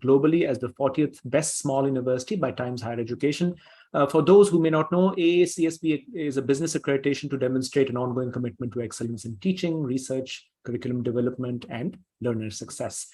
globally as the 40th best small university by Times Higher Education. For those who may not know, AACSB is a business accreditation to demonstrate an ongoing commitment to excellence in teaching, research, curriculum development, and learner success.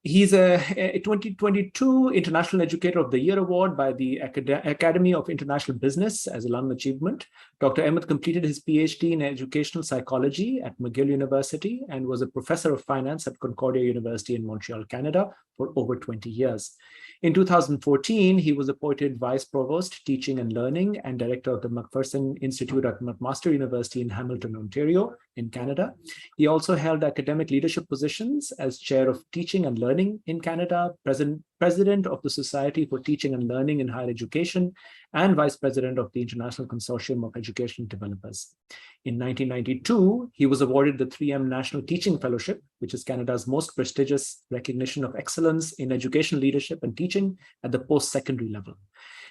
He's a 2022 International Educator of the Year Award by the Academy of International Business as a LUMS achievement. Dr. Ahmad completed his PhD in educational psychology at McGill University and was a professor of finance at Concordia University in Montreal, Canada for over 20 years. In 2014, he was appointed Vice Provost, Teaching and Learning, and Director of the Macpherson Institute at McMaster University in Hamilton, Ontario, in Canada. He also held academic leadership positions as Chair of Teaching and Learning in Canada, President of the Society for Teaching and Learning in Higher Education, and Vice President of the International Consortium of Education Developers. In 1992, he was awarded the 3M National Teaching Fellowship, which is Canada's most prestigious recognition of excellence in education leadership and teaching at the post-secondary level.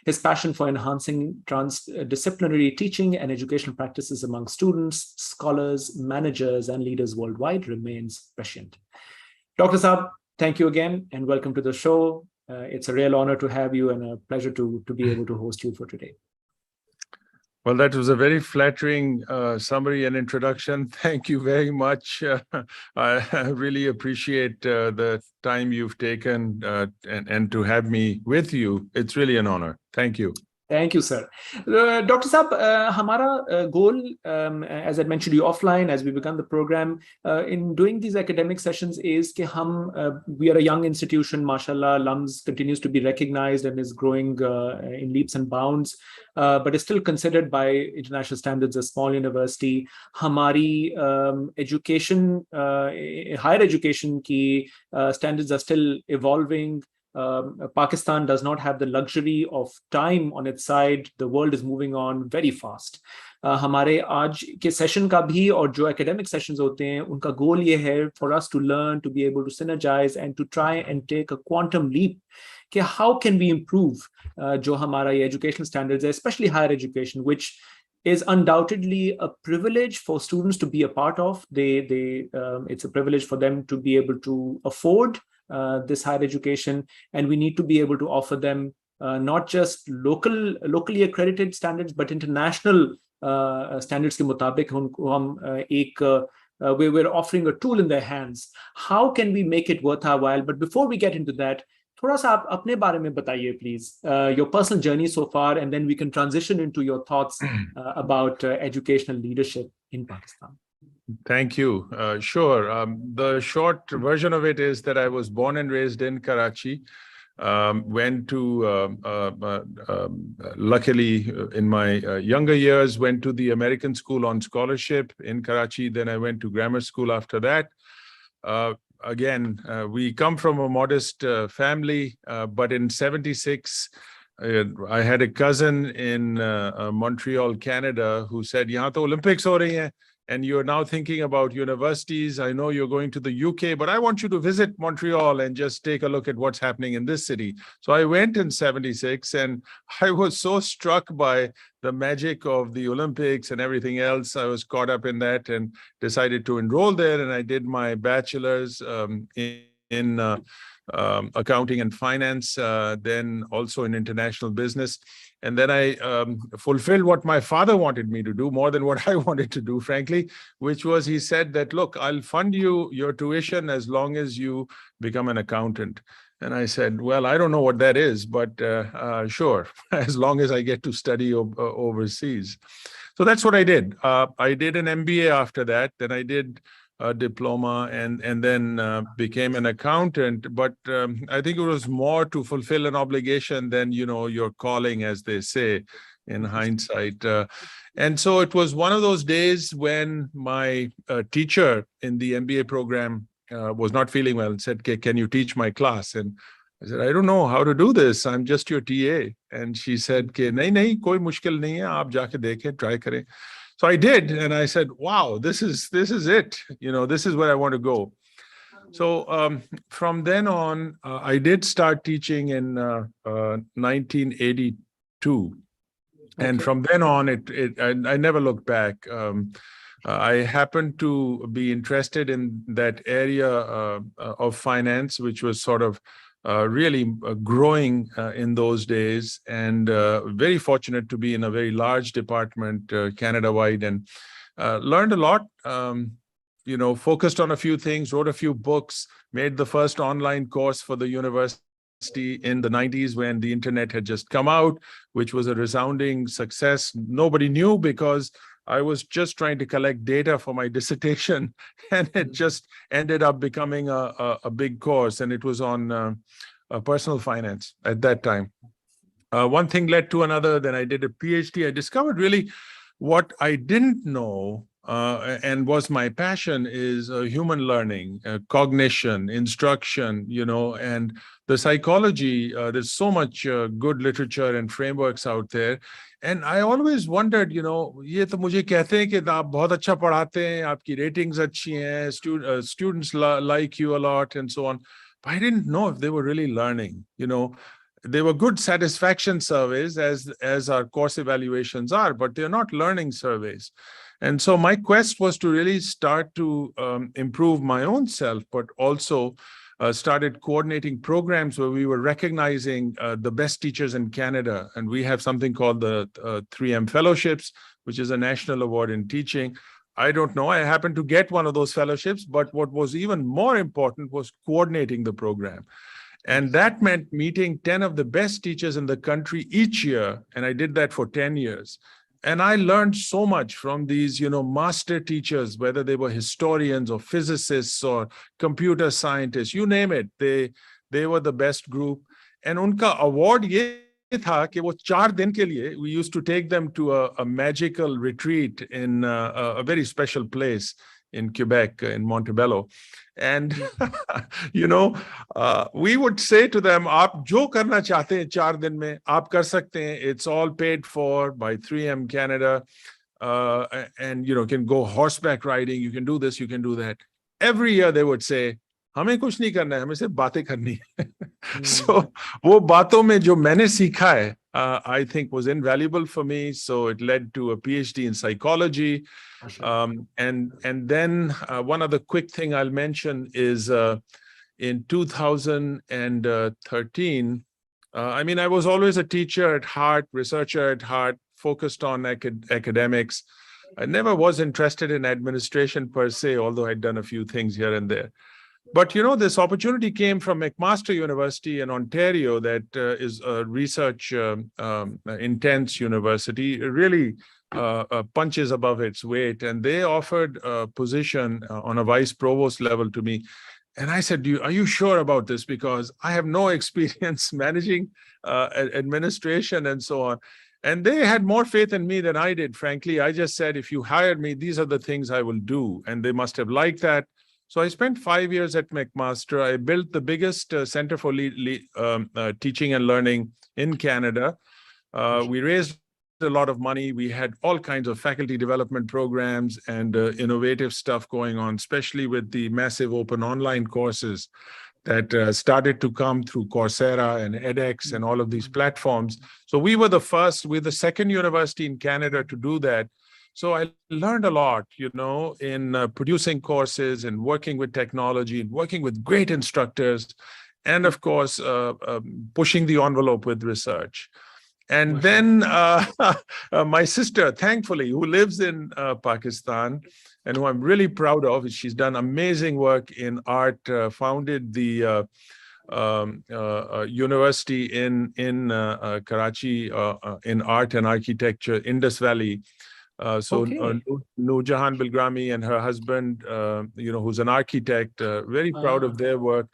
His passion for enhancing transdisciplinary teaching and educational practices among students, scholars, managers, and leaders worldwide remains prescient. Dr. Saab, thank you again and welcome to the show. It's a real honor to have you and a pleasure to be able to host you for today. Well, that was a very flattering summary and introduction. Thank you very much. I really appreciate the time you've taken and to have me with you. It's really an honor. Thank you. Thank you, sir. Dr. Saab, हमारा goal, as I mentioned you offline, as we began the program, in doing these academic sessions is that we are a young institution, mashallah, LUMS continues to be recognized and is growing in leaps and bounds, but is still considered by international standards a small university. हमारी education, higher education की standards are still evolving. Pakistan does not have the luxury of time on its side. The world is moving on very fast. हमारे आज के session का भी और जो academic sessions होते हैं उनका goal ये है for us to learn, to be able to synergize and to try and take a quantum leap कि how can we improve जो हमारा ये educational standards है, especially higher education, which is undoubtedly a privilege for students to be a part of. It's a privilege for them to be able to afford this higher education, and we need to be able to offer them not just locally accredited standards, but international standards के मुताबिक उनको हम we're offering a tool in their hands. How can we make it worth our while? But before we get into that, थोड़ा सा आप अपने बारे में बताइए, please, your personal journey so far, and then we can transition into your thoughts about educational leadership in Pakistan. Thank you. Sure. The short version of it is that I was born and raised in Karachi. Went to, luckily in my younger years, went to the American school on scholarship in Karachi. Then I went to grammar school after that. Again, we come from a modest family, but in '76, I had a cousin in Montreal, Canada, who said, "Yahan to Olympics ho rahi hain, and you're now thinking about universities. I know you're going to the UK, but I want you to visit Montreal and just take a look at what's happening in this city." So I went in '76, and I was so struck by the magic of the Olympics and everything else. I was caught up in that and decided to enroll there. And I did my bachelor's in accounting and finance, then also in international business. And then I fulfilled what my father wanted me to do, more than what I wanted to do, frankly, which was, he said that, "Look, I'll fund you your tuition as long as you become an accountant." And I said, "Well, I don't know what that is, but sure, as long as I get to study overseas." So that's what I did. I did an MBA after that. Then I did a diploma and then became an accountant. But I think it was more to fulfill an obligation than, your calling, as they say in hindsight. And so it was one of those days when my teacher in the MBA program was not feeling well and said, "Can you teach my class?" And I said, "I don't know how to do this. I'm just your TA." And she said, "Nahi, koi mushkil nahi hai. Aap jaake dekhe, try kare." So I did, and I said, "Wow, this is it. This is where I want to go." So from then on, I did start teaching in 1982. And from then on, I never looked back. I happened to be interested in that area of finance, which was sort of really growing in those days, and very fortunate to be in a very large department, Canada-wide, and learned a lot. Focused on a few things, wrote a few books, made the first online course for the university in the 90s when the internet had just come out, which was a resounding success. Nobody knew because I was just trying to collect data for my dissertation, and it just ended up becoming a big course, and it was on personal finance at that time. One thing led to another, then I did a PhD. I discovered really what I didn't know and was my passion is human learning, cognition, instruction, and the psychology. There's so much good literature and frameworks out there. And I always wondered, ये तो मुझे कहते हैं कि आप बहुत अच्छा पढ़ाते हैं, आपकी ratings अच्छी हैं, students like you a lot and so on. But I didn't know if they were really learning, They were good satisfaction surveys as our course evaluations are, but they're not learning surveys. And so my quest was to really start to improve my own self, but also started coordinating programs where we were recognizing the best teachers in Canada. And we have something called the 3M Fellowships, which is a national award in teaching. I don't know, I happened to get one of those fellowships, but what was even more important was coordinating the program. And that meant meeting 10 of the best teachers in the country each year. And I did that for 10 years. And I learned so much from these, master teachers, whether they were historians or physicists or computer scientists, you name it, they were the best group. And unka award ye tha ki wo 4 din ke liye, we used to take them to a magical retreat in a very special place in Quebec, in Montebello. And, we would say to them, aap jo karna chahte hain 4 din mein, aap kar sakte hain. It's all paid for by 3M Canada. And, can go horseback riding. You can do this, you can do that. Every year they would say, हमें कुछ नहीं करना है, हमें सिर्फ बातें करनी है. So वो बातों में जो मैंने सीखा है, I think was invaluable for me. So it led to a PhD in psychology. And then one other quick thing I'll mention is in 2013, I was always a teacher at heart, researcher at heart, focused on academics. I never was interested in administration per se, although I'd done a few things here and there. But, this opportunity came from McMaster University in Ontario that is a research intense university. It really punches above its weight. And they offered a position on a vice provost level to me. And I said, are you sure about this? Because I have no experience managing administration and so on. And they had more faith in me than I did, frankly. I just said, if you hire me, these are the things I will do. And they must have liked that. So I spent 5 years at McMaster. I built the biggest center for teaching and learning in Canada. We raised a lot of money. We had all kinds of faculty development programs and innovative stuff going on, especially with the massive open online courses that started to come through Coursera and edX and all of these platforms. So we're the second university in Canada to do that. So I learned a lot, in producing courses and working with technology and working with great instructors, and of course, pushing the envelope with research. And then my sister, thankfully, who lives in Pakistan and who I'm really proud of, she's done amazing work in art, founded the university in Karachi in art and architecture, Indus Valley. Nurjahan Bilgrami and her husband, who's an architect, very proud of their work.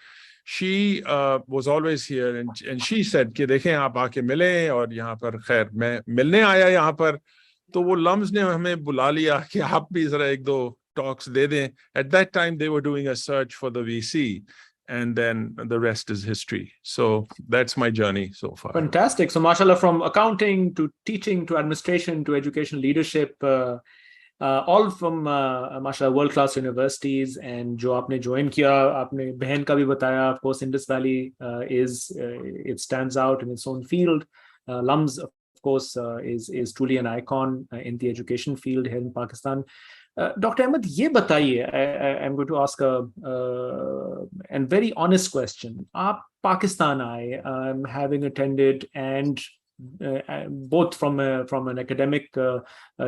She was always here, and she said कि देखें आप आके मिलें और यहाँ पर खैर मैं मिलने आया यहाँ पर तो वो LUMS ने हमें बुला लिया कि आप भी जरा 1-2 talks दे दें. At that time they were doing a search for the VC, and then the rest is history. So that's my journey so far. Fantastic. So mashallah, from accounting to teaching to administration to education leadership, all from mashallah world-class universities. And जो आपने join किया, आपने बहन का भी बताया. Of course, Indus Valley it stands out in its own field. LUMS, of course, is truly an icon in the education field here in Pakistan. Dr. Ahmad, ये बताइए, I'm going to ask a and very honest question. आप पाकिस्तान आए, having attended and both from an academic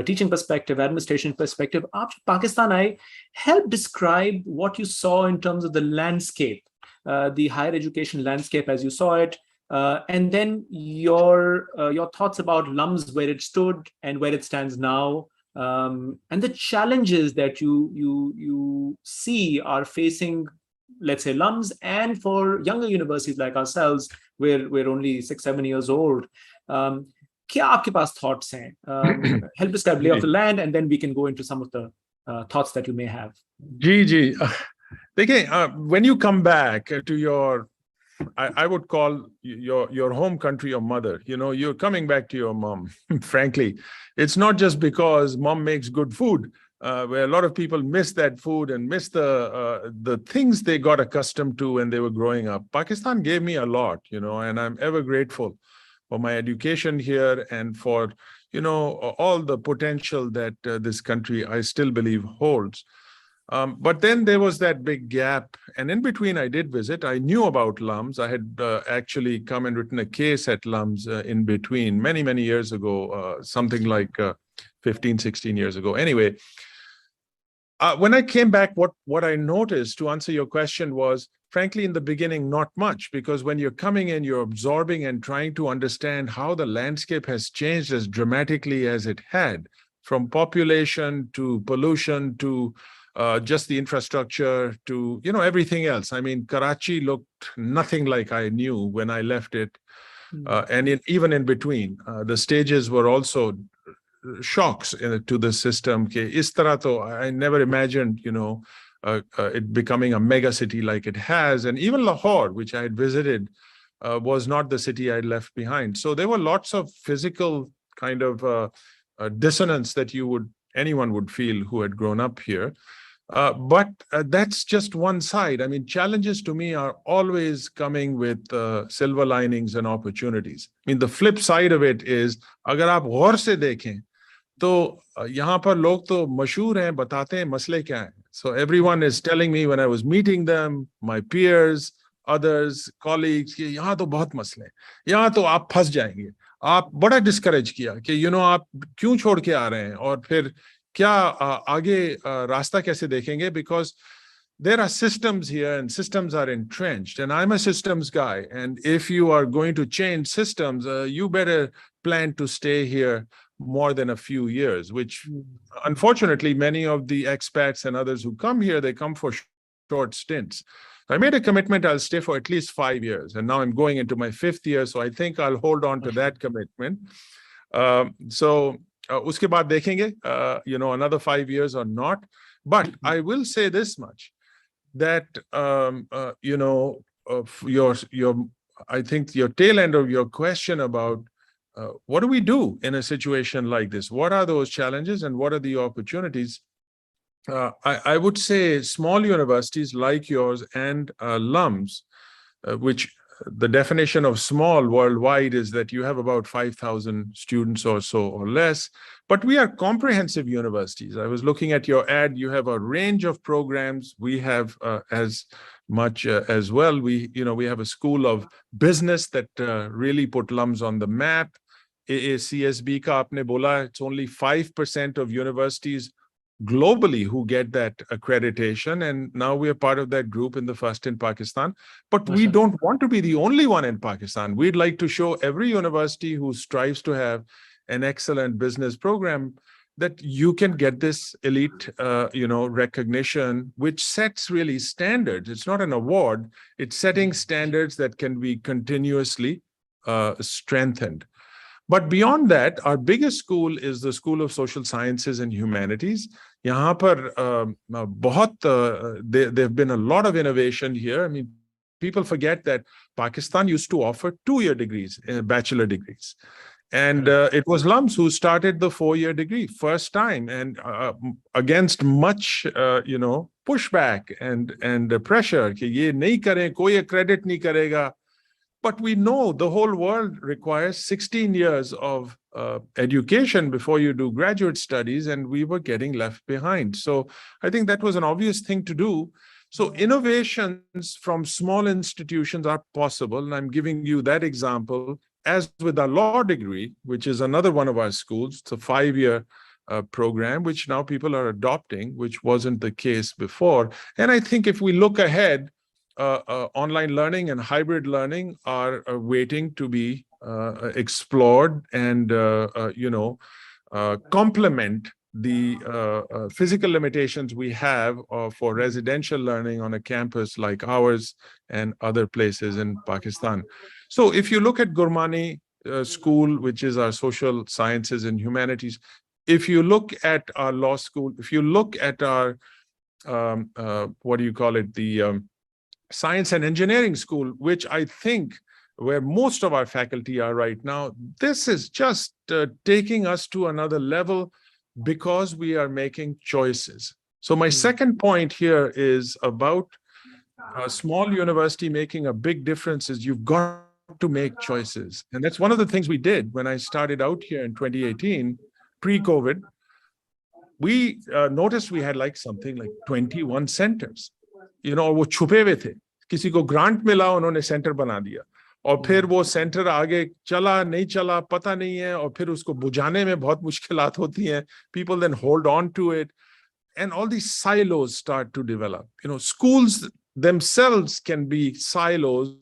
teaching perspective, administration perspective. आप पाकिस्तान आए, help describe what you saw in terms of the landscape, the higher education landscape as you saw it, and then your thoughts about LUMS, where it stood and where it stands now. And the challenges that you see are facing, let's say, LUMS, and for younger universities like ourselves, we're only 6-7 years old. क्या आपके पास thoughts हैं? Help describe lay of the land, and then we can go into some of the thoughts that you may have. जी देखिए, when you come back to your, I would call your home country your mother. You know, you're coming back to your mom. Frankly, it's not just because mom makes good food, where a lot of people miss that food and miss the things they got accustomed to when they were growing up. Pakistan gave me a lot, you know, and I'm ever grateful for my education here and for, you know, all the potential that this country, I still believe, holds. But then there was that big gap, and in between I did visit. I knew about LUMS. I had actually come and written a case at LUMS in between many years ago, something like 15, 16 years ago. Anyway, when I came back, what I noticed, to answer your question, was, frankly, in the beginning, not much, because when you're coming in, you're absorbing and trying to understand how the landscape has changed as dramatically as it had, from population to pollution to just the infrastructure to, you know, everything else. I mean, Karachi looked nothing like I knew when I left it. And even in between, the stages were also shocks to the system. Is tarah to I never imagined, you know, it becoming a mega city like it has. And even Lahore, which I had visited, was not the city I left behind. So there were lots of physical kind of dissonance that anyone would feel who had grown up here. But that's just one side. I mean, challenges to me are always coming with silver linings and opportunities. I mean, the flip side of it is, अगर आप गौर से देखें, तो यहाँ पर लोग तो मशहूर हैं, बताते हैं मसले क्या हैं. So everyone is telling me when I was meeting them, my peers, others, colleagues, कि यहाँ तो बहुत मसले हैं, यहाँ तो आप फंस जाएंगे. आप बड़ा डिस्करेज किया कि you know आप क्यों छोड़ के आ रहे हैं, और फिर क्या आगे रास्ता कैसे देखेंगे, because there are systems here and systems are entrenched, and I'm a systems guy, and if you are going to change systems, you better plan to stay here more than a few years, which unfortunately many of the expats and others who come here, they come for short stints. I made a commitment I'll stay for at least 5 years, and now I'm going into my 5th year, so I think I'll hold on to that commitment. Uske baad dekhenge, you know, another 5 years or not. But I will say this much, that you know, I think your tail end of your question about what do we do in a situation like this? What are those challenges and what are the opportunities? I would say small universities like yours and LUMS, which the definition of small worldwide is that you have about 5,000 students or so or less, but we are comprehensive universities. I was looking at your ad, you have a range of programs. We have as much as well. We have a school of business that really put LUMS on the map. AACSB ka aapne bola, it's only 5% of universities globally who get that accreditation, and now we are part of that group in the first in Pakistan. But we don't want to be the only one in Pakistan. We'd like to show every university who strives to have an excellent business program that you can get this elite recognition, which sets really standards. It's not an award, it's setting standards that can be continuously strengthened. But beyond that, our biggest school is the School of Social Sciences and Humanities. Yahan par there have been a lot of innovation here. I mean, people forget that Pakistan used to offer 2-year degrees, bachelor degrees. And it was LUMS who started the 4-year degree, first time, and against much, pushback and pressure. Ki ye nahi kare, koi accredit nahi karega. But we know the whole world requires 16 years of education before you do graduate studies, and we were getting left behind. So I think that was an obvious thing to do. So innovations from small institutions are possible, and I'm giving you that example. As with our law degree, which is another one of our schools, it's a 5-year program, which now people are adopting, which wasn't the case before. And I think if we look ahead, online learning and hybrid learning are waiting to be explored and, complement the physical limitations we have for residential learning on a campus like ours and other places in Pakistan. So if you look at Gurmani School, which is our social sciences and humanities, if you look at our law school, if you look at our, the science and engineering school, which I think where most of our faculty are right now, this is just taking us to another level because we are making choices. So my second point here is about a small university making a big difference is you've got to make choices. And that's one of the things we did when I started out here in 2018, pre-COVID. We noticed we had like something like 21 centers. वो छुपे हुए थे, किसी को grant मिला, उन्होंने centre बना दिया, और फिर वो सेंटर आगे चला नहीं चला पता नहीं है, और फिर उसको बुझाने में बहुत मुश्किलात होती हैं. People then hold on to it, and all these silos start to develop. Schools themselves can be silos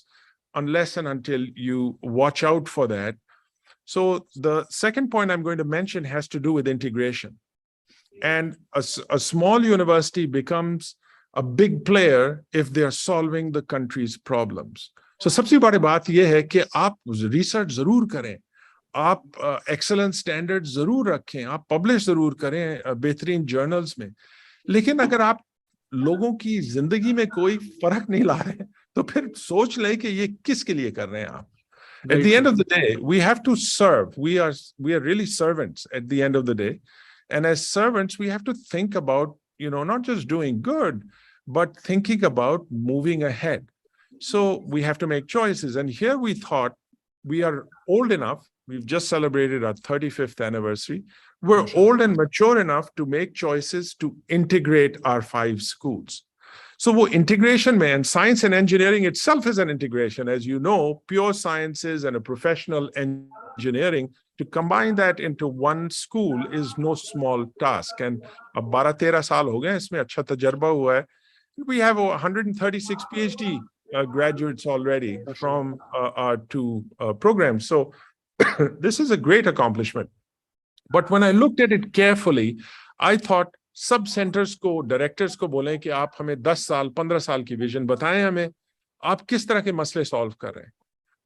unless and until you watch out for that. So the second point I'm going to mention has to do with integration. And a small university becomes a big player if they are solving the country's problems. So सबसे बड़ी बात यह है कि आप research जरूर करें, आप excellent standards जरूर रखें, आप publish जरूर करें बेहतरीन journals में, लेकिन अगर आप लोगों की जिंदगी में कोई फर्क नहीं ला रहे, तो फिर सोच लें कि ये किसके लिए कर रहे हैं आप. At the end of the day, we have to serve. We are really servants at the end of the day. And as servants, we have to think about, not just doing good, but thinking about moving ahead. So we have to make choices. And here we thought we are old enough. We've just celebrated our 35th anniversary. We're old and mature enough to make choices to integrate our 5 schools. So वो integration में, and science and engineering itself is an integration. As you know, pure sciences and a professional engineering, to combine that into one school is no small task. And अब 12-13 साल हो गए, इसमें अच्छा तजर्बा हुआ है. We have 136 PhD graduates already from our 2 programs. So this is a great accomplishment. But when I looked at it carefully, I thought सब सेंटर्स को, डायरेक्टर्स को बोलें कि आप हमें 10 साल 15 साल की विजन बताएं, हमें आप किस तरह के मसले सॉल्व कर रहे हैं.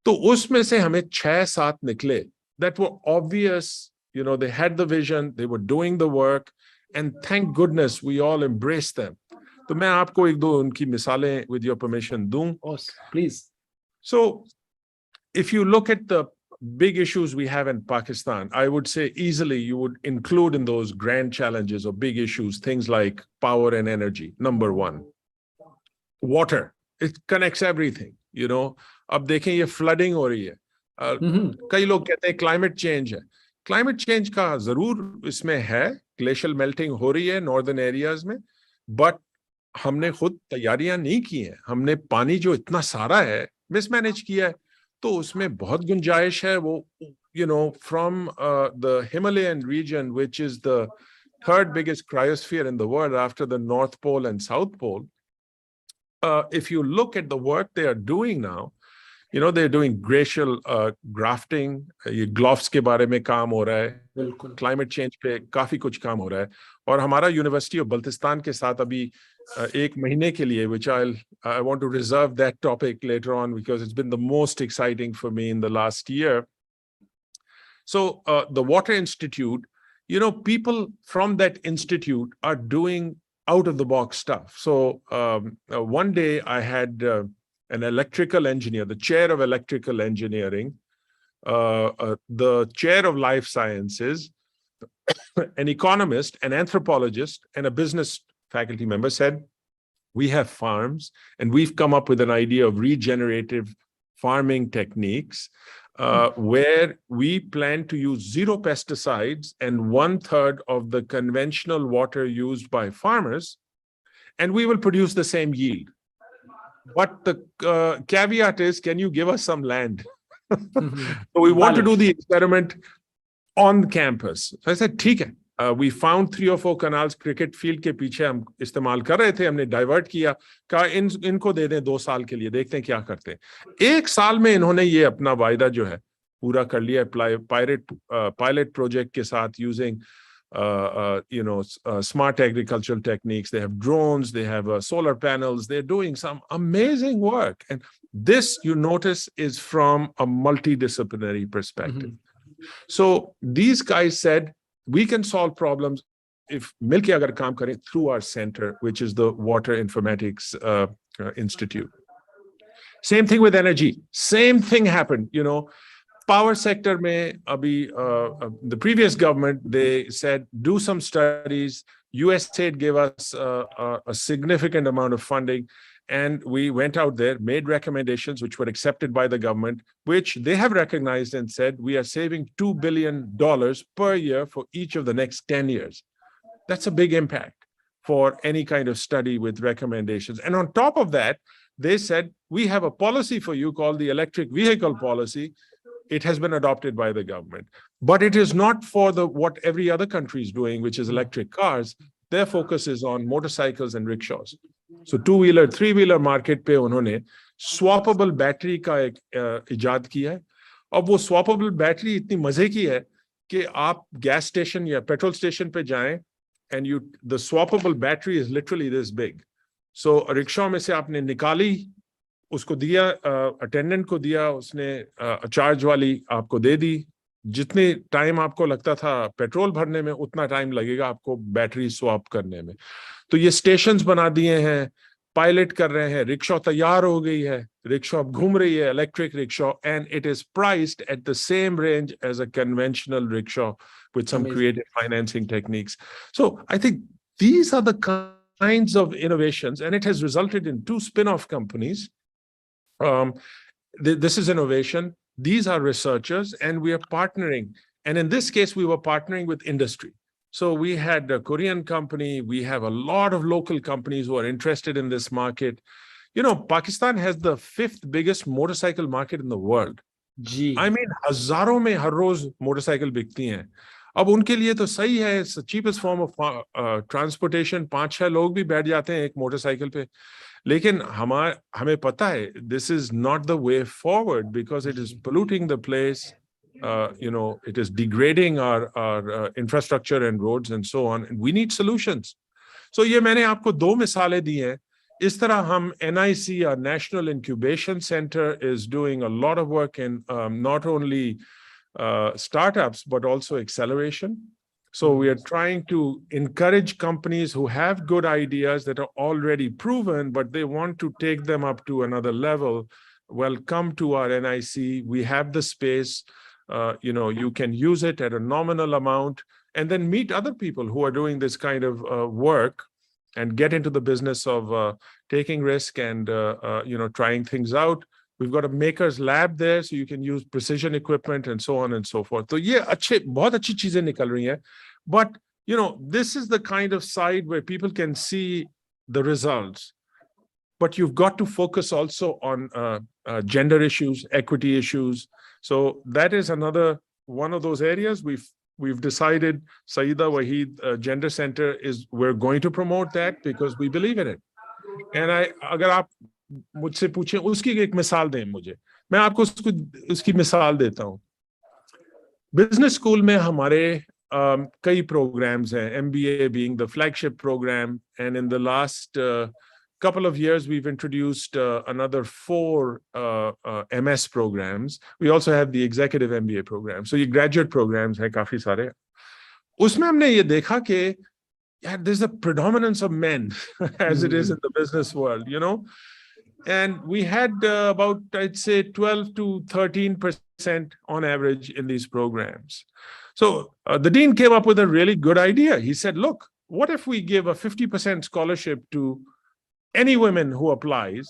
तो उसमें से हमें 6-7 निकले that were obvious. They had the vision, they were doing the work, and thank goodness we all embraced them. तो मैं आपको 1-2 उनकी मिसालें with your permission दूं. Please. So if you look at the big issues we have in Pakistan, I would say easily you would include in those grand challenges or big issues things like power and energy. Number 1, water. It connects everything. अब देखें ये flooding हो रही है. कई लोग कहते हैं climate change है. Climate change का जरूर इसमें है, glacial melting हो रही है northern areas में, but हमने खुद तैयारियां नहीं की हैं. हमने पानी जो इतना सारा है mismanage किया है, तो उसमें बहुत गुंजाइश है. वो from the Himalayan region, which is the 3rd biggest cryosphere in the world after the North Pole and South Pole, if you look at the work they are doing now, they're doing glacial grafting. ये gloves के बारे में काम हो रहा है, climate change पे काफी कुछ काम हो रहा है. और हमारा यूनिवर्सिटी ऑफ बल्तिस्तान के साथ अभी 1 महीने के लिए, which I want to reserve that topic later on because it's been the most exciting for me in the last year. So the Water Institute, people from that institute are doing out of the box stuff. So one day I had an electrical engineer, the chair of electrical engineering, the chair of life sciences, an economist, an anthropologist, and a business faculty member said, we have farms and we've come up with an idea of regenerative farming techniques where we plan to use 0 pesticides and 1/3 of the conventional water used by farmers, and we will produce the same yield. But the caveat is, can you give us some land? So we want to do the experiment on campus. So I said, ठीक है. We found 3 or 4 canals cricket field के पीछे हम इस्तेमाल कर रहे थे, हमने divert किया, कहा इनको दे दें 2 साल के लिए, देखते हैं क्या करते हैं। 1 साल में इन्होंने ये अपना वायदा जो है पूरा कर लिया, pilot project के साथ using smart agricultural techniques. They have drones, they have solar panels, they're doing some amazing work. And this, you notice, is from a multidisciplinary perspective. So these guys said, we can solve problems if milke agar kaam kare through our center, which is the Water Informatics Institute. Same thing with energy. Same thing happened, power sector mein abhi, the previous government, they said, do some studies. USAID gave us a significant amount of funding. And we went out there, made recommendations which were accepted by the government, which they have recognized and said, we are saving $2 billion per year for each of the next 10 years. That's a big impact for any kind of study with recommendations. And on top of that, they said, we have a policy for you called the electric vehicle policy. It has been adopted by the government, but it is not for what every other country is doing, which is electric cars. Their focus is on motorcycles and rickshaws. So 2-wheeler, 3-wheeler market पे उन्होंने swappable battery का एक इजाद किया है। अब वो swappable battery इतनी मजे की है कि आप gas station या petrol station पे जाएं and the swappable battery is literally this big. So rickshaw में से आपने निकाली, उसको दिया, attendant को दिया, उसने charge वाली आपको दे दी। जितने टाइम आपको लगता था पेट्रोल भरने में, उतना टाइम लगेगा आपको बैटरी स्वैप करने में। तो ये स्टेशंस बना दिए हैं, पायलट कर रहे हैं, रिक्शा तैयार हो गई है, रिक्शा अब घूम रही है, electric rickshaw, and it is priced at the same range as a conventional rickshaw with some creative financing techniques. So I think these are the kinds of innovations, and it has resulted in 2 spin-off companies. This is innovation. These are researchers, and we are partnering. And in this case, we were partnering with industry. So we had a Korean company. We have a lot of local companies who are interested in this market. Pakistan has the 5th biggest motorcycle market in the world. I mean, हजारों में हर रोज motorcycle बिकती हैं। अब उनके लिए तो सही है, it's the cheapest form of transportation. 5-6 लोग भी बैठ जाते हैं एक मोटरसाइकिल पे। लेकिन हमें पता है, this is not the way forward because it is polluting the place. It is degrading our infrastructure and roads and so on. And we need solutions. So ये मैंने आपको 2 मिसालें दी हैं। इस तरह हम NIC, our National Incubation Center, is doing a lot of work in not only startups, but also acceleration. So we are trying to encourage companies who have good ideas that are already proven, but they want to take them up to another level. Well, come to our NIC. We have the space. You can use it at a nominal amount and then meet other people who are doing this kind of work and get into the business of taking risk and, trying things out. We've got a maker's lab there, so you can use precision equipment and so on and so forth. So ये बहुत अच्छी चीजें निकल रही हैं. But, this is the kind of side where people can see the results. But you've got to focus also on gender issues, equity issues. So that is another one of those areas we've decided Saida Waheed Gender Center we're going to promote that because we believe in it. And अगर आप मुझसे पूछें उसकी एक मिसाल दें मुझे, मैं आपको उसकी मिसाल देता हूँ। बिजनेस स्कूल में हमारे कई programs हैं, MBA being the flagship program, and in the last couple of years we've introduced another 4 MS programs. We also have the executive MBA program. So ये graduate programs हैं काफी सारे. उसमें हमने ये देखा कि there's a predominance of men as it is in the business world, And we had about, I'd say, 12 to 13% on average in these programs. So the dean came up with a really good idea. He said, look, what if we give a 50% scholarship to any women who applies,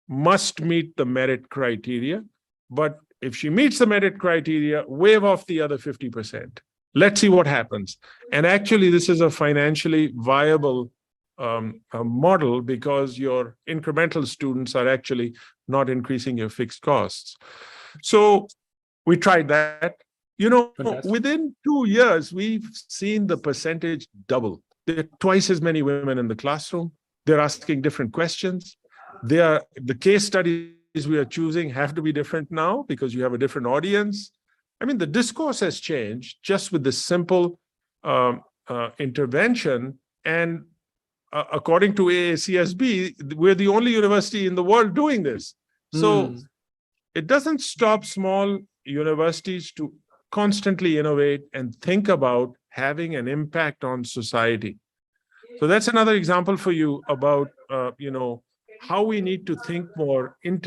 must meet the merit criteria. But if she meets the merit criteria, waive off the other 50%. Let's see what happens. And actually, this is a financially viable model because your incremental students are actually not increasing your fixed costs. So we tried that. Fantastic. Within 2 years, we've seen the percentage double. There are twice as many women in the classroom. They're asking different questions. The case studies we are choosing have to be different now because you have a different audience. I mean, the discourse has changed just with this simple intervention. And according to AACSB, we're the only university in the world doing this. So it doesn't stop small universities to constantly innovate and think about having an impact on society. So that's another example for you about, how we need to think more in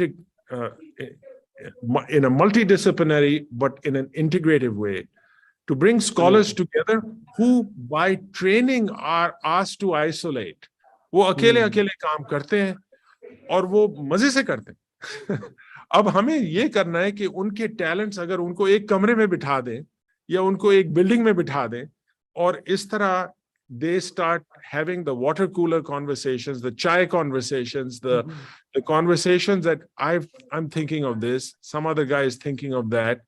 a multidisciplinary, but in an integrative way, to bring scholars together who by training are asked to isolate. वो अकेले काम करते हैं और वो मजे से करते हैं. अब हमें ये करना है कि उनके टैलेंट्स अगर उनको एक कमरे में बिठा दें या उनको एक बिल्डिंग में बिठा दें और इस तरह they start having the water cooler conversations, the chai conversations, the conversations that I'm thinking of this, some other guy is thinking of that.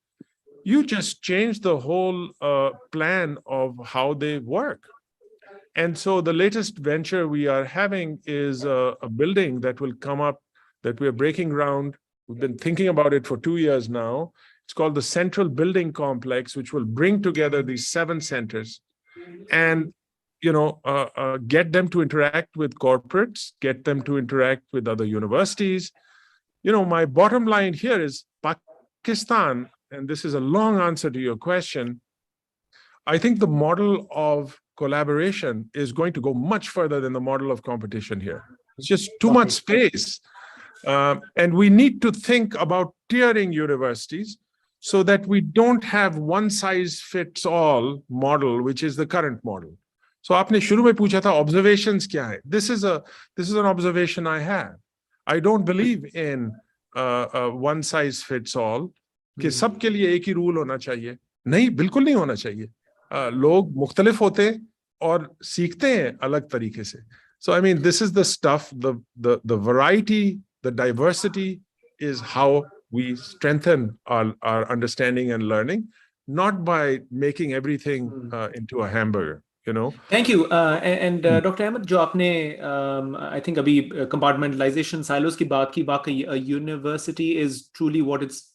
You just change the whole plan of how they work. And so the latest venture we are having is a building that will come up that we're breaking ground. We've been thinking about it for 2 years now. It's called the Central Building Complex, which will bring together these 7 centers and get them to interact with corporates, get them to interact with other universities. My bottom line here is Pakistan, and this is a long answer to your question. I think the model of collaboration is going to go much further than the model of competition here. It's just too much space. And we need to think about tiering universities so that we don't have one size fits all model, which is the current model. So आपने शुरू में पूछा था observations क्या है? This is an observation I have. I don't believe in one size fits all कि सबके लिए एक ही रूल होना चाहिए. नहीं, बिल्कुल नहीं होना चाहिए. लोग मुख्तलिफ होते हैं और सीखते हैं अलग तरीके से. So I mean, this is the stuff, the variety, the diversity is how we strengthen our understanding and learning, not by making everything into a hamburger. Thank you. And Dr. Ahmad, जो आपने I think अभी compartmentalization silos की बात की, वाकई a university is truly what it's,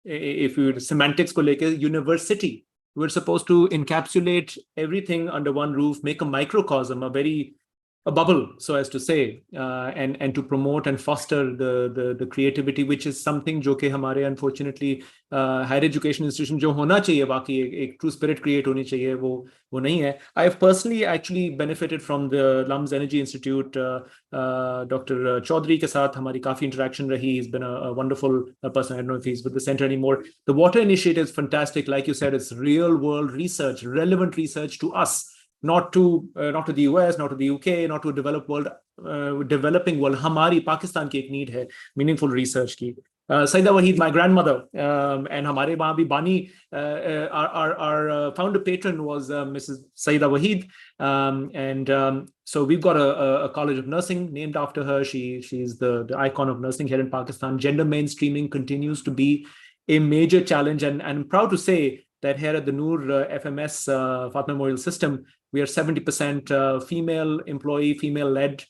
if you semantics को लेके university, we're supposed to encapsulate everything under one roof, make a microcosm, a bubble, so as to say, and to promote and foster the creativity, which is something जो कि हमारे unfortunately higher education institution जो होना चाहिए, बाकी एक true spirit create होनी चाहिए, वो नहीं है. I have personally actually benefited from the LUMS Energy Institute. Dr. Chaudhary के साथ हमारी काफी interaction रही. He's been a wonderful person. I don't know if he's with the center anymore. The water initiative is fantastic. Like you said, it's real world research, relevant research to us. Not to the US, not to the UK, not to a developed world, developing world. हमारी पाकिस्तान की एक need है meaningful research की. Saida Waheed, my grandmother, and हमारे वहाँ भी बानी, our founder patron was Mrs. Saida Waheed, and so we've got a college of nursing named after her. She's the icon of nursing here in Pakistan. Gender mainstreaming continues to be a major challenge, and I'm proud to say that here at the Noor FMS Fatima Memorial System, we are 70% female employee, female-led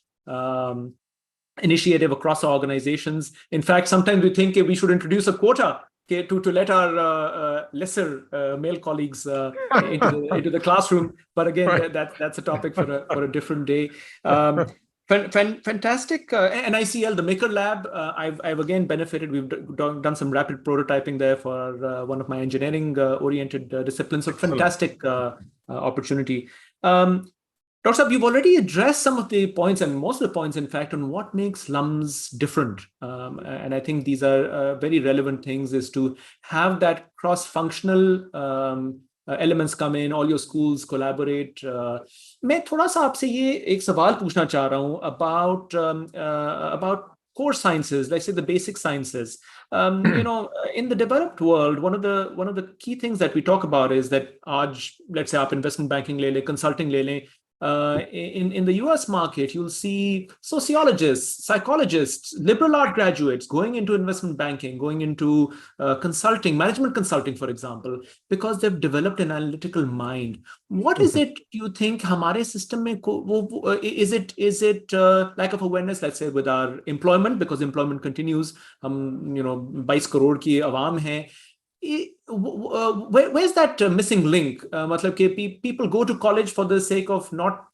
initiative across our organizations. In fact, sometimes we think we should introduce a quota to let our lesser male colleagues into the classroom. But again, that's a topic for a different day. Fantastic. NICL, the Maker Lab, I've again benefited. We've done some rapid prototyping there for one of my engineering oriented disciplines. So fantastic opportunity. Dr. Saab, you've already addressed some of the points, and most of the points, in fact, on what makes LUMS different. And I think these are very relevant things, is to have that cross-functional elements come in, all your schools collaborate. मैं थोड़ा सा आपसे ये एक सवाल पूछना चाह रहा हूँ about core sciences, let's say the basic sciences. In the developed world, one of the key things that we talk about is that let's say आप investment banking ले ले, consulting ले लें. In the US market, you'll see sociologists, psychologists, liberal art graduates going into investment banking, going into consulting, management consulting, for example, because they've developed an analytical mind. What is it you think हमारे system में is it lack of awareness, let's say with our employment, because employment continues, हम 22 करोड़ की आवाम है. Where's that missing link? मतलब कि people go to college for the sake of not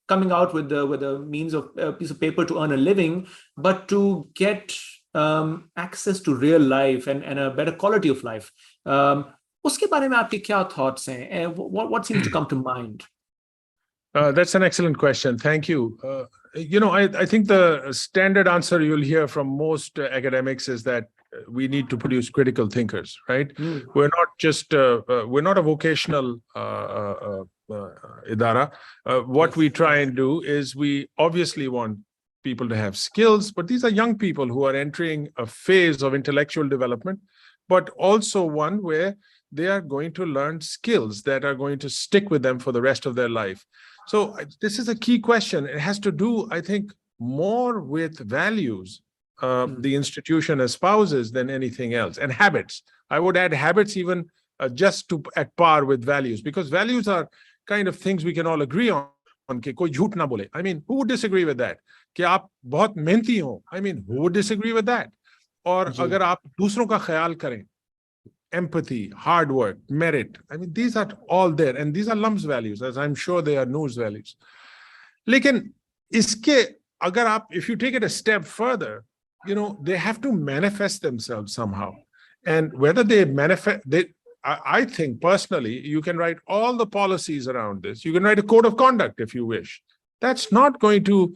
coming out with the means of a piece of paper to earn a living, but to get access to real life and a better quality of life. उसके बारे में आपके क्या thoughts हैं? What seems to come to mind? That's an excellent question. Thank you. I think the standard answer you'll hear from most academics is that we need to produce critical thinkers, right? We're not just, we're not a vocational idara. What we try and do is we obviously want people to have skills, but these are young people who are entering a phase of intellectual development, but also one where they are going to learn skills that are going to stick with them for the rest of their life. So this is a key question. It has to do, I think, more with values the institution espouses than anything else, and habits. I would add habits even just to at par with values, because values are kind of things we can all agree on. कि कोई झूठ ना बोले. I mean, who would disagree with that? कि आप बहुत मेहनती हो. I mean, who would disagree with that? और अगर आप दूसरों का ख्याल करें, empathy, hard work, merit. I mean, these are all there, and these are LUMS values, as I'm sure they are NOOR's values. लेकिन इसके अगर आप, if you take it a step further, they have to manifest themselves somehow. And whether they manifest, I think personally, you can write all the policies around this. You can write a code of conduct if you wish. That's not going to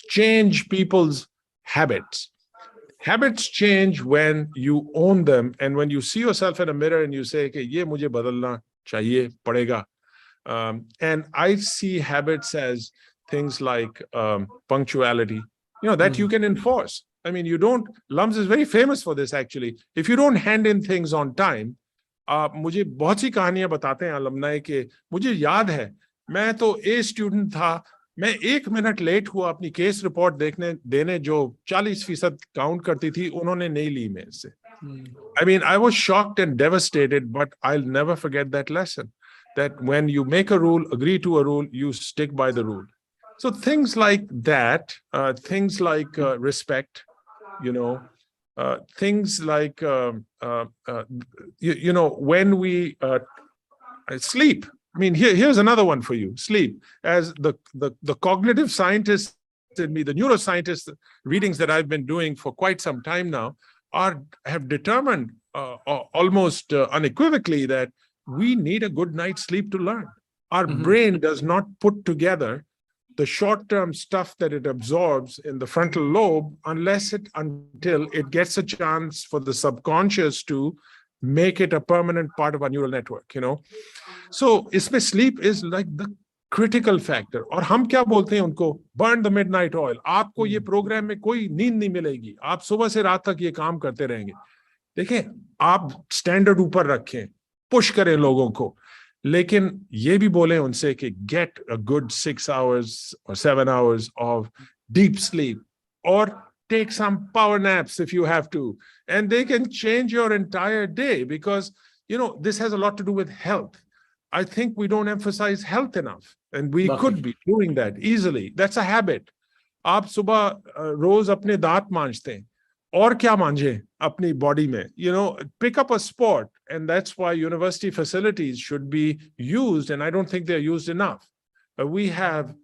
change people's habits. Habits change when you own them, and when you see yourself in a mirror and you say, "Okay, ye mujhe badalna chahiye, padega." And I see habits as things like punctuality, that you can enforce. I mean, LUMS is very famous for this, actually. If you don't hand in things on time, मुझे बहुत सी कहानियां बताते हैं alumni के, मुझे याद है, मैं तो A student था, मैं 1 मिनट लेट हुआ अपनी केस रिपोर्ट देने जो 40% काउंट करती थी, उन्होंने नहीं ली मेरे से. I mean, I was shocked and devastated, but I'll never forget that lesson, that when you make a rule, agree to a rule, you stick by the rule. So things like that, things like respect, things like, when we sleep. I mean, here's another one for you, sleep. As the cognitive scientists in me, the neuroscientists readings that I've been doing for quite some time now, have determined almost unequivocally that we need a good night's sleep to learn. Our brain does not put together the short-term stuff that it absorbs in the frontal lobe until it gets a chance for the subconscious to make it a permanent part of our neural network, So इसमें sleep is like the critical factor. और हम क्या बोलते हैं उनको? Burn the midnight oil. आपको ये programme में कोई नींद नहीं मिलेगी. आप सुबह से रात तक ये काम करते रहेंगे. देखें, आप स्टैंडर्ड ऊपर रखें, पुश करें लोगों को, लेकिन ये भी बोले उनसे कि get a good 6 hours or 7 hours of deep sleep, or take some power naps if you have to, and they can change your entire day, because this has a lot to do with health. I think we don't emphasize health enough, and we could be doing that easily. That's a habit. आप सुबह रोज अपने दांत मांजते हैं, और क्या मांजे अपनी body में, pick up a sport, and that's why university facilities should be used, and I don't think they're used enough. We have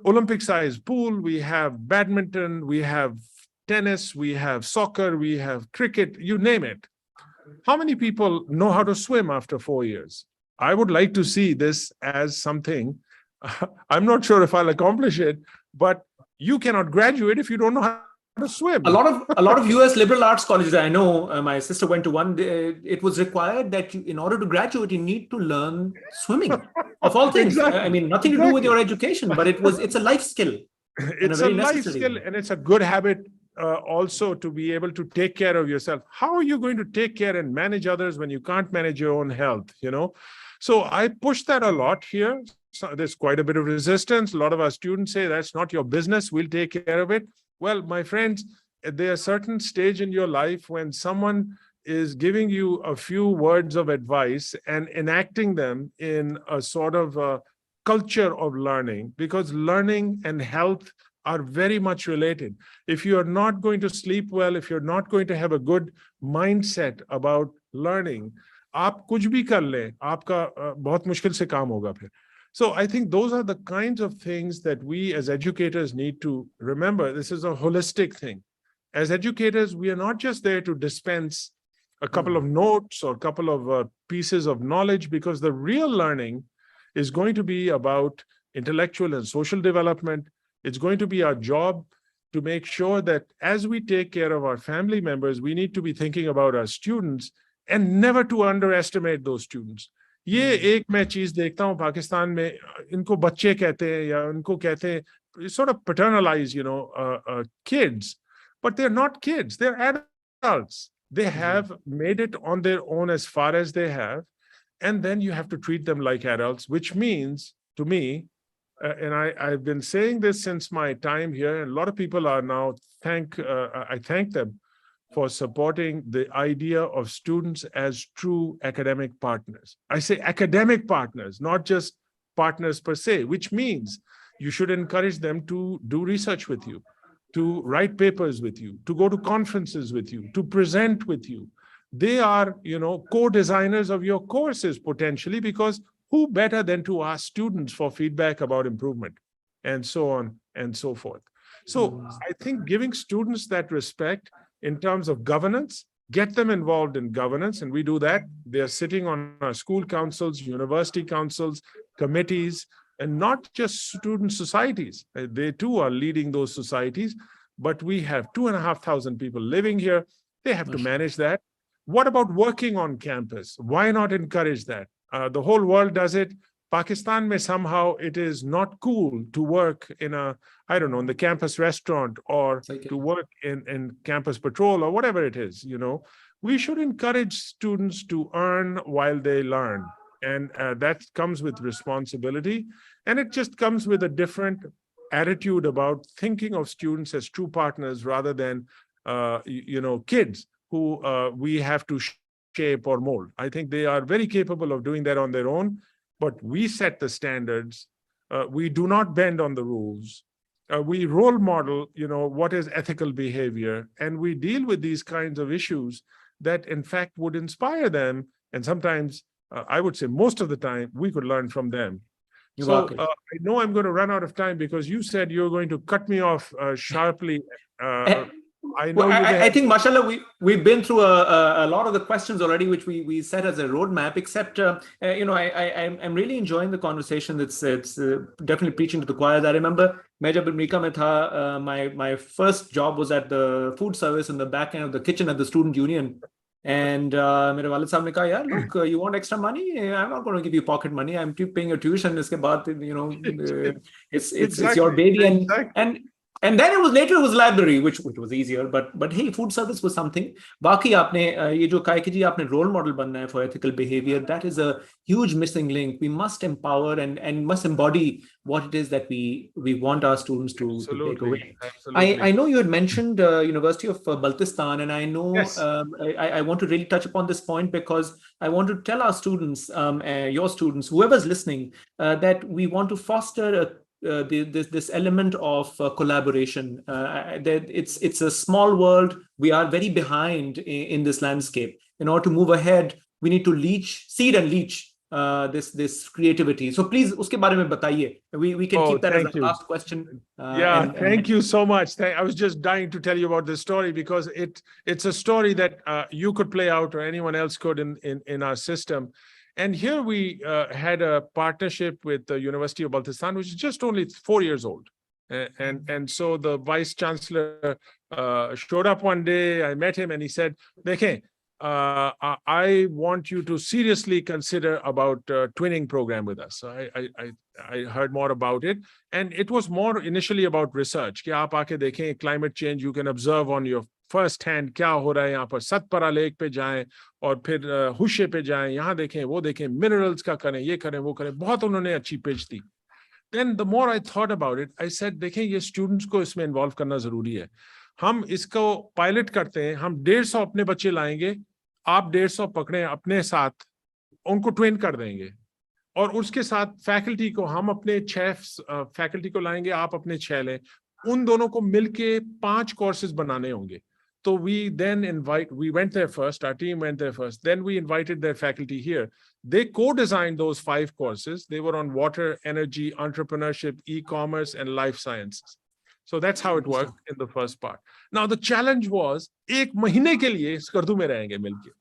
Olympic-sized pool, we have badminton, we have tennis, we have soccer, we have cricket, you name it. How many people know how to swim after 4 years? I would like to see this as something, I'm not sure if I'll accomplish it, but you cannot graduate if you don't know how to swim. A lot of US liberal arts colleges, I know, my sister went to one, it was required that in order to graduate, you need to learn swimming, of all things. Exactly. I mean, nothing to do with your education, but it's a life skill. It's a life skill, and it's a good habit also to be able to take care of yourself. How are you going to take care and manage others when you can't manage your own health, you know? So I push that a lot here. So there's quite a bit of resistance. A lot of our students say, that's not your business, we'll take care of it. Well, my friends, there are certain stage in your life when someone is giving you a few words of advice and enacting them in a sort of a culture of learning, because learning and health are very much related. If you are not going to sleep well, if you're not going to have a good mindset about learning, आप कुछ भी कर लें, आपका बहुत मुश्किल से काम होगा फिर. So I think those are the kinds of things that we as educators need to remember. This is a holistic thing. As educators, we are not just there to dispense a couple of notes or a couple of pieces of knowledge, because the real learning is going to be about intellectual and social development. It's going to be our job to make sure that as we take care of our family members, we need to be thinking about our students and never to underestimate those students. ये एक मैं चीज देखता हूँ पाकिस्तान में, इनको बच्चे कहते हैं या उनको कहते हैं, sort of paternalize, you know, kids, but they're not kids, they're adults. They have made it on their own as far as they have, and then you have to treat them like adults, which means to me, and I've been saying this since my time here, and a lot of people are now I thank them for supporting the idea of students as true academic partners. I say academic partners, not just partners per se, which means you should encourage them to do research with you, to write papers with you, to go to conferences with you, to present with you. They are, you know, co-designers of your courses potentially, because who better than to ask students for feedback about improvement, and so on and so forth. So I think giving students that respect in terms of governance, get them involved in governance, and we do that. They're sitting on our school councils, university councils, committees, and not just student societies. They too are leading those societies, but we have 2,500 people living here. They have to manage that. What about working on campus? Why not encourage that? The whole world does it. Pakistan may somehow it is not cool to work in a, I don't know, in the campus restaurant, or to work in campus patrol, or whatever it is, you know. We should encourage students to earn while they learn. And that comes with responsibility. And it just comes with a different attitude about thinking of students as true partners rather than, you know, kids who we have to shape or mold. I think they are very capable of doing that on their own, but we set the standards. We do not bend on the rules. We role model, you know, what is ethical behavior, and we deal with these kinds of issues that in fact would inspire them. And sometimes, I would say most of the time, we could learn from them. So I know I'm going to run out of time because you said you're going to cut me off sharply. I know. Well, I think, mashallah, we've been through a lot of the questions already, which we set as a roadmap. Except, you know, I'm really enjoying the conversation. It's definitely preaching to the choir. I remember, मैं जब America में था, my first job was at the food service in the back end of the kitchen at the student union. And मेरे वालिद साहब ने कहा, यार, look, you want extra money? I'm not going to give you pocket money. I'm paying your tuition. इसके बाद, you know, it's your baby. And then it was library, which was easier. But hey, food service was something. बाकी आपने ये जो कहा कि जी आपने role model बनना है for ethical behavior, that is a huge missing link. We must empower and must embody what it is that we want our students to take away. Absolutely. I know you had mentioned University of Baltistan, and I know yes. I want to really touch upon this point because I want to tell our students, your students, whoever's listening, that we want to foster this element of collaboration. It's a small world. We are very behind in this landscape. In order to move ahead, we need to seed and leach this creativity. So please, uske baare mein bataiye. We can keep that as a last question. Thank you so much. I was just dying to tell you about this story because it's a story that you could play out or anyone else could in our system. And here we had a partnership with the University of Baltistan, which is just only 4 years old. And so the Vice Chancellor showed up one day. I met him and he said, "Dekhein, I want you to seriously consider about twinning program with us. So I heard more about it, and it was more initially about research. कि आप आके देखें climate change, you can observe on your first hand क्या हो रहा है यहाँ पर. सतपरा लेक पे जाएं और फिर हुशे पे जाएं, यहाँ देखें वो देखें, minerals का करें, ये करें वो करें. बहुत उन्होंने अच्छी pitch the. Then the more I thought about it, I said देखें ये students को इसमें involve करना जरूरी है. हम इसको पायलट करते हैं, हम 150 अपने बच्चे लाएंगे, आप 150 पकड़े अपने साथ, उनको ट्रेन कर देंगे, और उसके साथ फैकल्टी को हम अपने 6 फैकल्टी को लाएंगे, आप अपने 6 लें, उन दोनों को मिलके 5 कोर्सेज बनाने होंगे. So we went there first, our team went there first, then we invited their faculty here. They co-designed those 5 courses. They were on water, energy, entrepreneurship, e-commerce, and life sciences. So that's how it worked in the first part. Now the challenge was, एक महीने के लिए स्कर्दू में रहेंगे मिलके.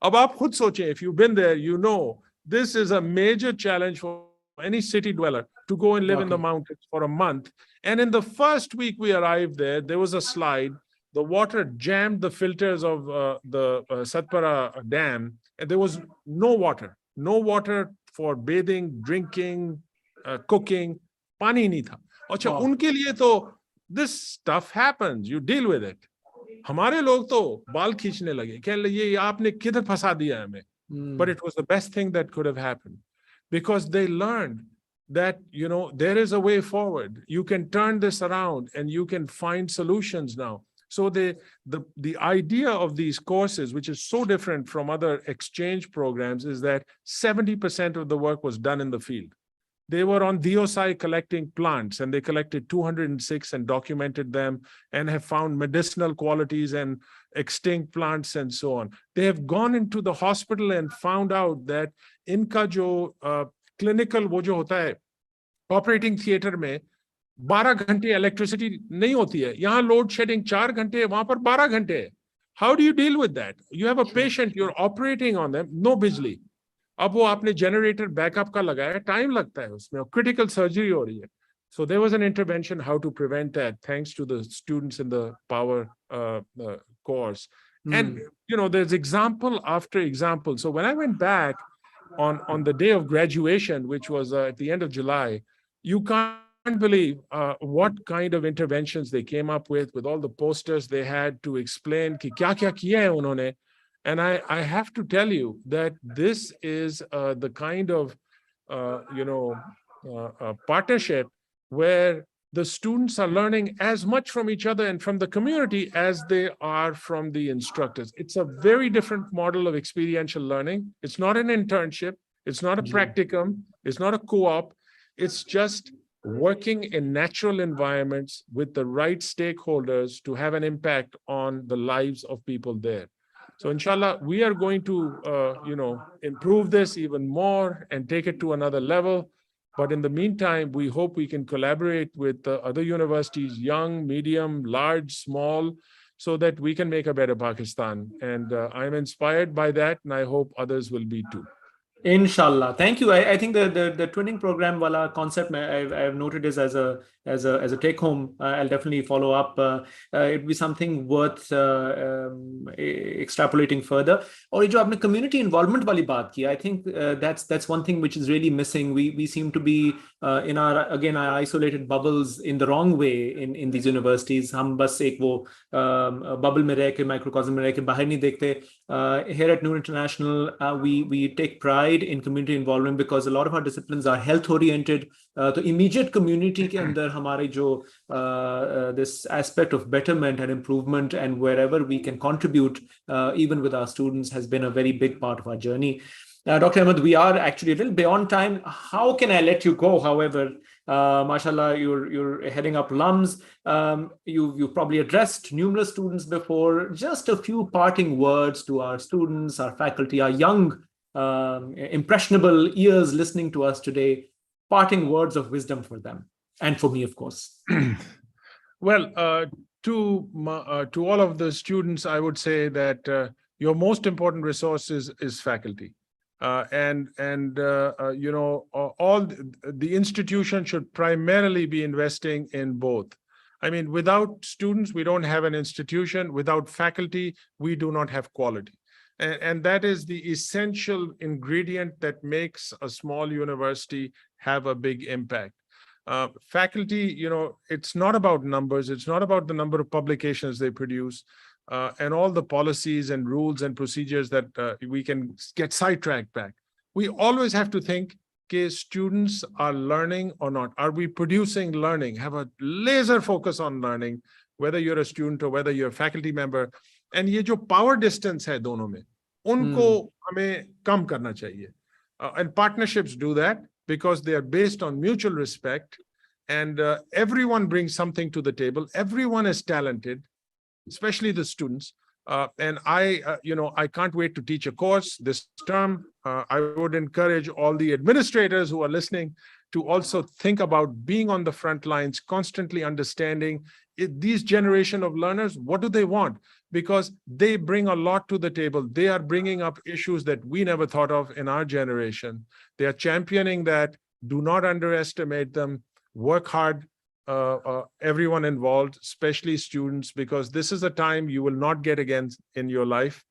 अब आप खुद सोचें, if you've been there, you know this is a major challenge for any city dweller to go and live in the mountains for a month. And in the first week we arrived there was a slide. The water jammed the filters of the Satpara Dam, and there was no water for bathing, drinking, cooking. पानी नहीं था. अच्छा, उनके लिए तो this stuff happens, you deal with it. हमारे लोग तो बाल खींचने लगे, कह लगे ये आपने किधर फंसा दिया हमें. But it was the best thing that could have happened, because they learned that, you know, there is a way forward. You can turn this around and you can find solutions now. So the idea of these courses, which is so different from other exchange programs, is that 70% of the work was done in the field. They were on DOSI collecting plants, and they collected 206 and documented them, and have found medicinal qualities and extinct plants and so on. They have gone into the hospital and found out that इनका जो clinical वो जो होता है operating theater में 12 घंटे electricity नहीं होती है. यहाँ लोड शेडिंग 4 घंटे है, वहां पर 12 घंटे है. How do you deal with that? You have a patient, you're operating on them, no बिजली. अब वो आपने जनरेटर बैकअप का लगाया, टाइम लगता है उसमें, क्रिटिकल सर्जरी हो रही है. So there was an intervention how to prevent that, thanks to the students in the power course. And you know, there's example after example. So when I went back on the day of graduation, which was at the end of July, you can't believe what kind of interventions they came up with all the posters they had to explain कि क्या क्या किया है उन्होंने. And I have to tell you that this is the kind of partnership where the students are learning as much from each other and from the community as they are from the instructors. It's a very different model of experiential learning. It's not an internship. It's not a practicum. It's not a co-op. It's just working in natural environments with the right stakeholders to have an impact on the lives of people there. So inshallah, we are going to, improve this even more and take it to another level. But in the meantime, we hope we can collaborate with other universities, young, medium, large, small, so that we can make a better Pakistan. And I'm inspired by that, and I hope others will be too. Inshallah. Thank you. I think the twinning program wala concept I have noted is as a take home. I'll definitely follow up. It'd be something worth extrapolating further. और जो आपने community involvement वाली बात की, I think that's one thing which is really missing. We seem to be in our isolated bubbles in the wrong way in these universities. हम बस एक वो bubble में रह के, microcosm में रह के बाहर नहीं देखते. Here at Noor International, we take pride in community involvement because a lot of our disciplines are health oriented. The immediate community के अंदर हमारे जो this aspect of betterment and improvement and wherever we can contribute, even with our students, has been a very big part of our journey. Dr. Ahmad, we are actually a little beyond time. How can I let you go? However, mashallah, you're heading up LUMS. You've probably addressed numerous students before. Just a few parting words to our students, our faculty, our young, impressionable ears listening to us today. Parting words of wisdom for them and for me, of course. Well, to all of the students, I would say that your most important resource is faculty. All the institution should primarily be investing in both. I mean, without students, we don't have an institution. Without faculty, we do not have quality. And that is the essential ingredient that makes a small university have a big impact. Faculty, it's not about numbers. It's not about the number of publications they produce and all the policies and rules and procedures that we can get sidetracked back. We always have to think, okay, students are learning or not. Are we producing learning? Have a laser focus on learning, whether you're a student or whether you're a faculty member. And ये जो power distance है दोनों में, उनको हमें कम करना चाहिए. And partnerships do that, because they are based on mutual respect, and everyone brings something to the table. Everyone is talented, especially the students. And I can't wait to teach a course this term. I would encourage all the administrators who are listening to also think about being on the front lines, constantly understanding these generation of learners, what do they want? Because they bring a lot to the table. They are bringing up issues that we never thought of in our generation. They are championing that. Do not underestimate them. Work hard, everyone involved, especially students, because this is a time you will not get again in your life.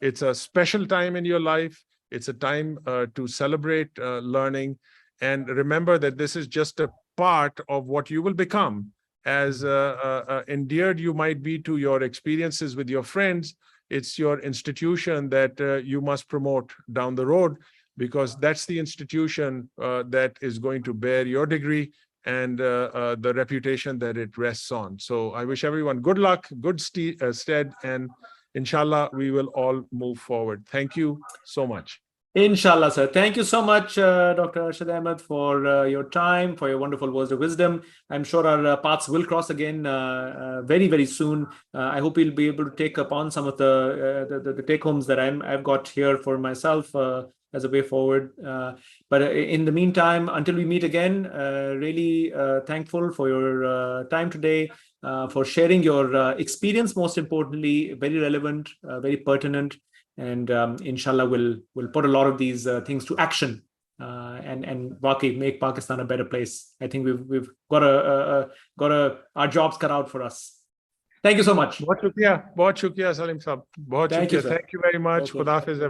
It's a special time in your life. It's a time to celebrate learning. And remember that this is just a part of what you will become. As endeared you might be to your experiences with your friends, it's your institution that you must promote down the road, because that's the institution that is going to bear your degree and the reputation that it rests on. So I wish everyone good luck, good stead, and inshallah, we will all move forward. Thank you so much. Inshallah, sir. Thank you so much, Dr. Arshad Ahmad, for your time, for your wonderful words of wisdom. I'm sure our paths will cross again very, very soon. I hope we'll be able to take upon some of the take-homes that I've got here for myself as a way forward. But in the meantime, until we meet again, really thankful for your time today, for sharing your experience, most importantly, very relevant, very pertinent. And inshallah, we'll put a lot of these things to action and make Pakistan a better place. I think we've got our jobs cut out for us. Thank you so much. बहुत शुक्रिया Salim साहब. बहुत शुक्रिया. Thank you very much. Khuda Hafiz.